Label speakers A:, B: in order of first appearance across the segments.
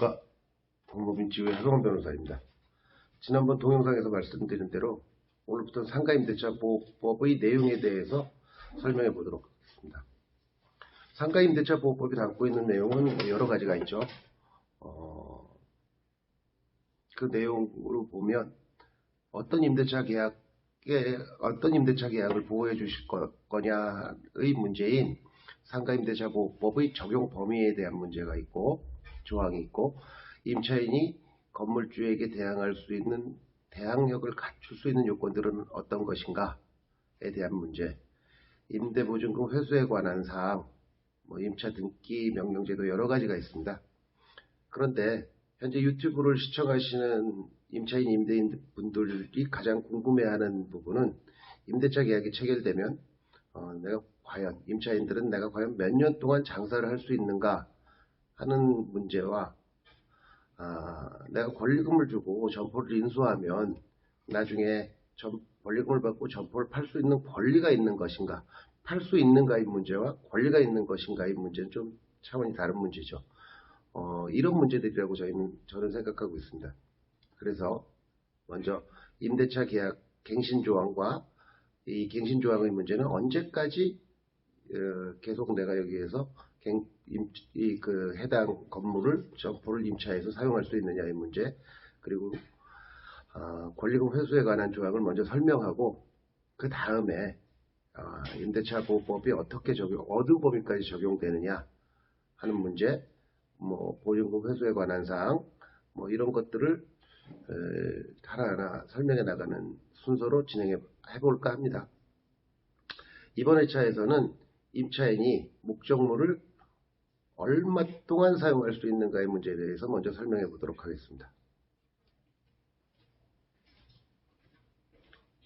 A: 안녕하십니까. 법무빈지구의 하성원 변호사입니다. 지난번 동영상에서 말씀드린 대로 오늘부터 상가임대차보호법의 내용에 대해서 설명해 보도록 하겠습니다. 상가임대차보호법이 담고 있는 내용은 여러 가지가 있죠. 그 내용으로 보면 어떤 임대차 계약을 보호해 주실 거냐의 문제인 상가임대차보호법의 적용 범위에 대한 문제가 있고, 조항이 있고, 임차인이 건물주에게 대항할 수 있는 대항력을 갖출 수 있는 요건들은 어떤 것인가에 대한 문제, 임대보증금 회수에 관한 사항, 임차 등기 명령제도 여러 가지가 있습니다. 그런데 현재 유튜브를 시청하시는 임차인, 임대인 분들이 가장 궁금해하는 부분은 임대차 계약이 체결되면 임차인들은 내가 과연 몇 년 동안 장사를 할 수 있는가 하는 문제와, 내가 권리금을 주고 점포를 인수하면 나중에 권리금을 받고 점포를 팔 수 있는 권리가 있는 것인가, 팔 수 있는가의 문제와 권리가 있는 것인가의 문제는 좀 차원이 다른 문제죠. 이런 문제들이라고 저는 생각하고 있습니다. 그래서 먼저 임대차 계약 갱신조항과 이 갱신조항의 문제는 언제까지 계속 내가 여기에서 해당 건물을 점포를 임차해서 사용할 수 있느냐의 문제, 그리고 권리금 회수에 관한 조항을 먼저 설명하고, 그 다음에 임대차 보호법이 어떻게 어느 범위까지 적용되느냐 하는 문제, 보증금 회수에 관한 사항, 이런 것들을 하나하나 설명해 나가는 순서로 진행해 볼까 합니다. 이번 회차에서는 임차인이 목적물을 얼마 동안 사용할 수 있는가의 문제에 대해서 먼저 설명해 보도록 하겠습니다.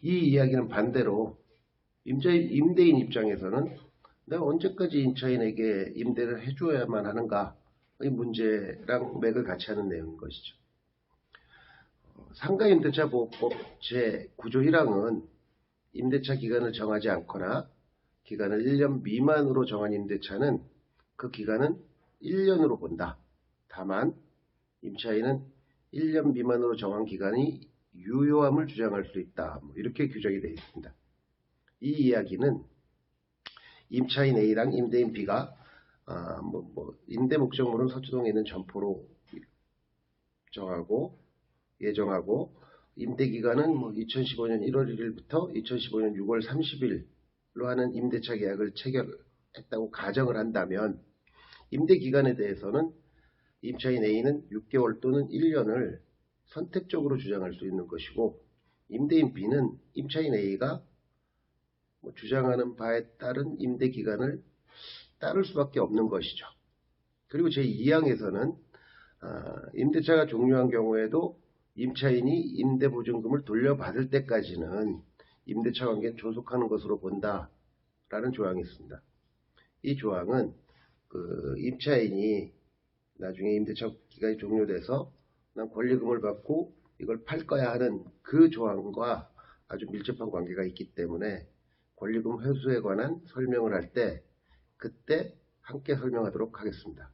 A: 이 이야기는 반대로 임대인 입장에서는 내가 언제까지 임차인에게 임대를 해줘야만 하는가의 문제랑 맥을 같이 하는 내용인 것이죠. 상가임대차보호법 제9조 1항은 임대차 기간을 정하지 않거나 기간을 1년 미만으로 정한 임대차는 그 기간은 1년으로 본다. 다만 임차인은 1년 미만으로 정한 기간이 유효함을 주장할 수 있다. 이렇게 규정이 되어 있습니다. 이 이야기는 임차인 A랑 임대인 B가 임대 목적물은 서초동에 있는 점포로 예정하고 임대 기간은 2015년 1월 1일부터 2015년 6월 30일로 하는 임대차 계약을 체결했다고 가정을 한다면, 임대 기간에 대해서는 임차인 A는 6개월 또는 1년을 선택적으로 주장할 수 있는 것이고, 임대인 B는 임차인 A가 주장하는 바에 따른 임대 기간을 따를 수밖에 없는 것이죠. 그리고 제2항에서는 임대차가 종료한 경우에도 임차인이 임대보증금을 돌려받을 때까지는 임대차 관계는 존속하는 것으로 본다라는 조항이 있습니다. 이 조항은 임차인이 나중에 임대차 기간이 종료돼서 난 권리금을 받고 이걸 팔 거야 하는 그 조항과 아주 밀접한 관계가 있기 때문에 권리금 회수에 관한 설명을 할 때 그때 함께 설명하도록 하겠습니다.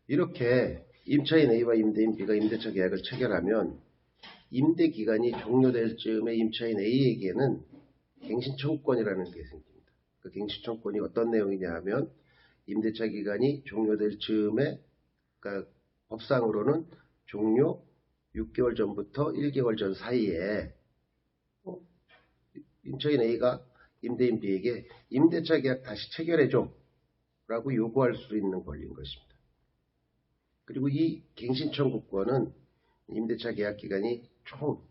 A: 이렇게 임차인 A와 임대인 B가 임대차 계약을 체결하면 임대 기간이 종료될 즈음에 임차인 A에게는 갱신청구권이라는 게 생깁니다. 그 갱신청구권이 어떤 내용이냐 하면, 임대차 기간이 종료될 즈음에, 그러니까 법상으로는 종료 6개월 전부터 1개월 전 사이에 임차인 A가 임대인 B에게 임대차 계약 다시 체결해줘 라고 요구할 수 있는 권리인 것입니다. 그리고 이 갱신청구권은 임대차 계약 기간이 총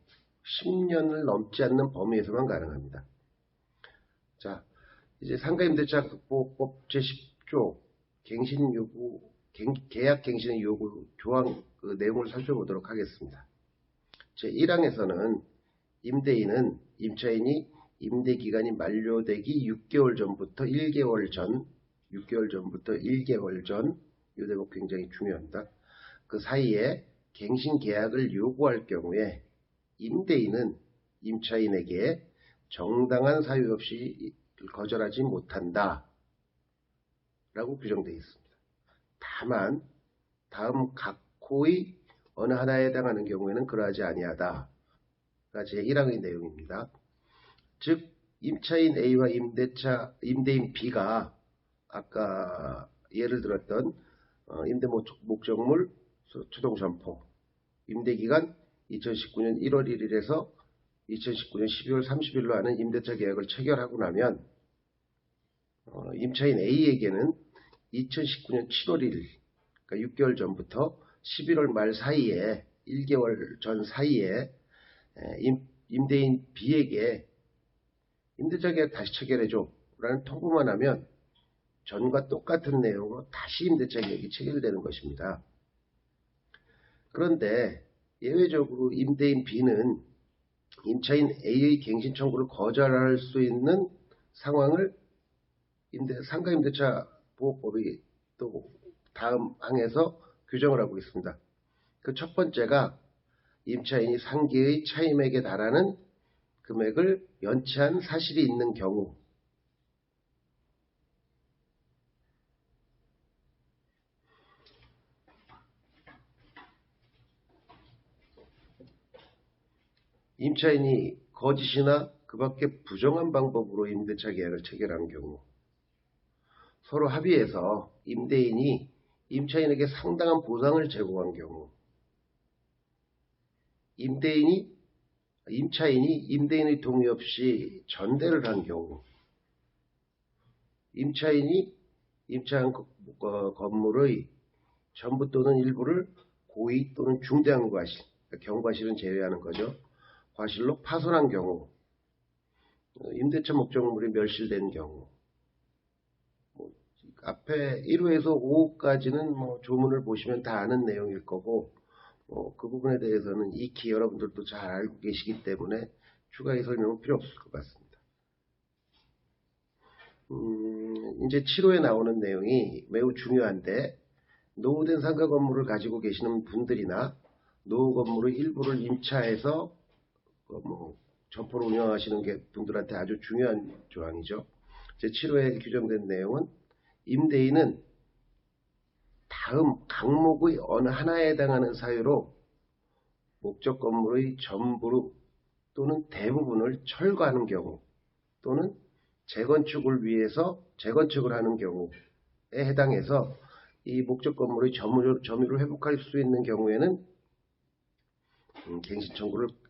A: 10년을 넘지 않는 범위에서만 가능합니다. 자, 이제 상가임대차보호법 제10조 계약 갱신의 요구 조항 내용을 살펴보도록 하겠습니다. 제1항에서는 임대인은 임차인이 임대 기간이 만료되기 6개월 전부터 1개월 전, 이 대목 굉장히 중요합니다. 그 사이에 갱신 계약을 요구할 경우에 임대인은 임차인에게 정당한 사유 없이 거절하지 못한다 규정되어 있습니다. 다만 다음 각 호의 어느 하나에 해당하는 경우에는 그러하지 아니하다가 제 1항의 내용입니다. 즉 임차인 A와 임대인 B가 아까 예를 들었던 임대 목적물 초동점포 임대기간 2019년 1월 1일에서 2019년 12월 30일로 하는 임대차 계약을 체결하고 나면 임차인 A에게는 2019년 7월 1일 그러니까 6개월 전부터 11월 말 사이에 1개월 전 사이에 임대인 B에게 임대차 계약 다시 체결해줘 라는 통보만 하면 전과 똑같은 내용으로 다시 임대차 계약이 체결되는 것입니다. 그런데 예외적으로 임대인 B는 임차인 A의 갱신 청구를 거절할 수 있는 상황을 상가임대차 보호법이 또 다음 항에서 규정을 하고 있습니다. 그 첫 번째가 임차인이 상기의 차임액에 달하는 금액을 연체한 사실이 있는 경우, 임차인이 거짓이나 그 밖에 부정한 방법으로 임대차 계약을 체결한 경우, 서로 합의해서 임대인이 임차인에게 상당한 보상을 제공한 경우, 임차인이 임대인의 동의 없이 전대를 한 경우, 임차인이 임차한 건물의 전부 또는 일부를 고의 또는 중대한 과실, 경과실은 제외하는 거죠. 과실로 파손한 경우, 임대차 목적물이 멸실된 경우, 앞에 1호에서 5호까지는 조문을 보시면 다 아는 내용일 거고, 그 부분에 대해서는 익히 여러분들도 잘 알고 계시기 때문에 추가의 설명은 필요 없을 것 같습니다. 이제 7호에 나오는 내용이 매우 중요한데, 노후된 상가 건물을 가지고 계시는 분들이나 노후 건물의 일부를 임차해서 점포를 운영하시는 분들한테 아주 중요한 조항이죠. 제 7호에 규정된 내용은 임대인은 다음 항목의 어느 하나에 해당하는 사유로 목적 건물의 전부 또는 대부분을 철거하는 경우 또는 재건축을 하는 경우에 해당해서 이 목적 건물의 점유를 회복할 수 있는 경우에는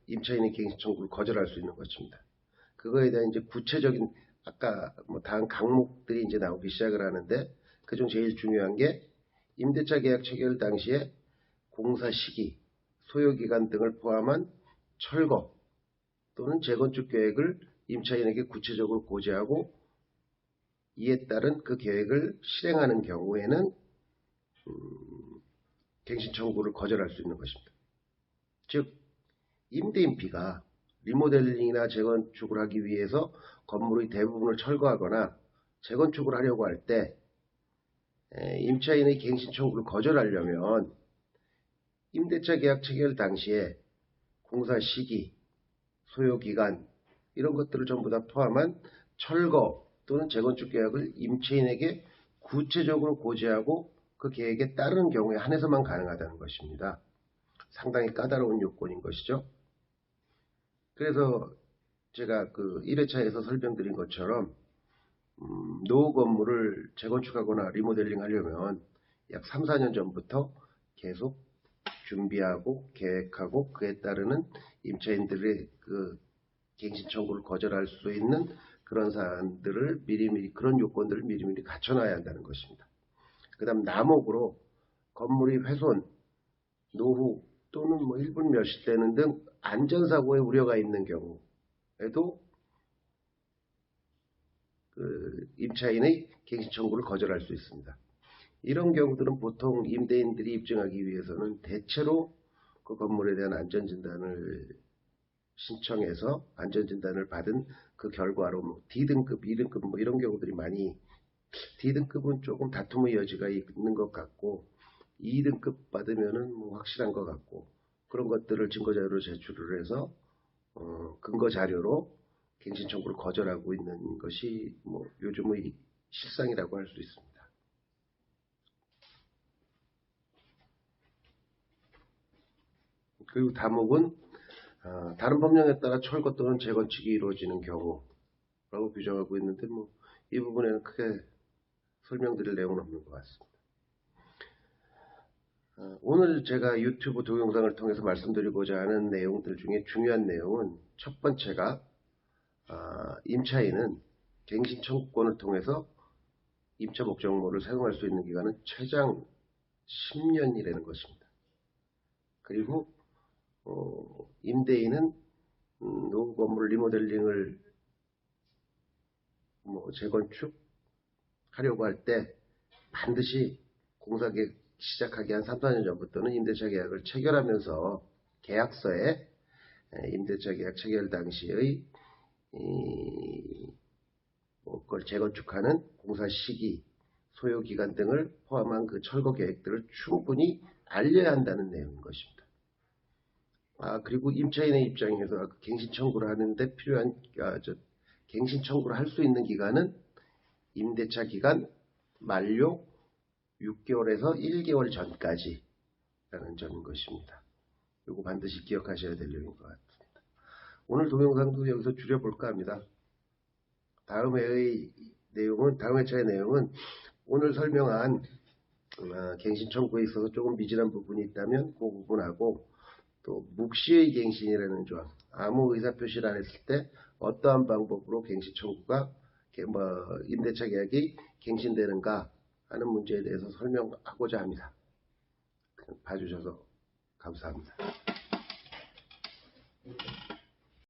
A: 임차인의 갱신 청구를 거절할 수 있는 것입니다. 그거에 대한 이제 구체적인 아까 다음 항목들이 이제 나오기 시작을 하는데, 그중 제일 중요한 게 임대차 계약 체결 당시에 공사 시기, 소요 기간 등을 포함한 철거 또는 재건축 계획을 임차인에게 구체적으로 고지하고 이에 따른 그 계획을 실행하는 경우에는 갱신 청구를 거절할 수 있는 것입니다. 즉 임대인 B가 리모델링이나 재건축을 하기 위해서 건물의 대부분을 철거하거나 재건축을 하려고 할 때 임차인의 갱신 청구를 거절하려면 임대차 계약 체결 당시에 공사 시기, 소요 기간 이런 것들을 전부 다 포함한 철거 또는 재건축 계약을 임차인에게 구체적으로 고지하고 그 계획에 따르는 경우에 한해서만 가능하다는 것입니다. 상당히 까다로운 요건인 것이죠. 그래서 제가 그 1회차에서 설명드린 것처럼 노후 건물을 재건축하거나 리모델링 하려면 약 3, 4년 전부터 계속 준비하고 계획하고 그에 따르는 임차인들의 그 갱신 청구를 거절할 수 있는 그런 사안들을 그런 요건들을 미리미리 갖춰놔야 한다는 것입니다. 그 다음 남목으로 건물이 훼손, 노후 또는 일부 멸실되는 등 안전사고의 우려가 있는 경우에도 임차인의 갱신 청구를 거절할 수 있습니다. 이런 경우들은 보통 임대인들이 입증하기 위해서는 대체로 그 건물에 대한 안전진단을 신청해서 안전진단을 받은 그 결과로 D등급, E등급 이런 경우들이 많이, D등급은 조금 다툼의 여지가 있는 것 같고 2등급 받으면은 확실한 것 같고, 그런 것들을 증거자료로 제출을 해서 근거 자료로 갱신 청구를 거절하고 있는 것이 요즘의 실상이라고 할 수 있습니다. 그리고 다목은 다른 법령에 따라 철거 또는 재건축이 이루어지는 경우라고 규정하고 있는데 이 부분에는 크게 설명드릴 내용은 없는 것 같습니다. 오늘 제가 유튜브 동영상을 통해서 말씀드리고자 하는 내용들 중에 중요한 내용은 첫 번째가 임차인은 갱신 청구권을 통해서 임차 목적물을 사용할 수 있는 기간은 최장 10년이라는 것입니다. 그리고 임대인은 노후 건물 리모델링을 재건축하려고 할 때 반드시 공사 계획 시작하기 한 3, 4년 전부터는 임대차 계약을 체결하면서 계약서에 임대차 계약 체결 당시의 그걸 재건축하는 공사 시기, 소요 기간 등을 포함한 그 철거 계획들을 충분히 알려야 한다는 내용인 것입니다. 그리고 임차인의 입장에서 갱신 청구를 하는데 필요한 갱신 청구를 할 수 있는 기간은 임대차 기간 만료 6개월에서 1개월 전까지라는 점인 것입니다. 이거 반드시 기억하셔야 될 내용인 것 같습니다. 오늘 동영상도 여기서 줄여볼까 합니다. 다음 회차의 내용은 오늘 설명한 갱신 청구에 있어서 조금 미진한 부분이 있다면 그 부분하고 또 묵시의 갱신이라는 조항, 아무 의사표시를 안 했을 때 어떠한 방법으로 갱신 청구가 임대차 계약이 갱신되는가 하는 문제에 대해서 설명하고자 합니다. 봐주셔서 감사합니다.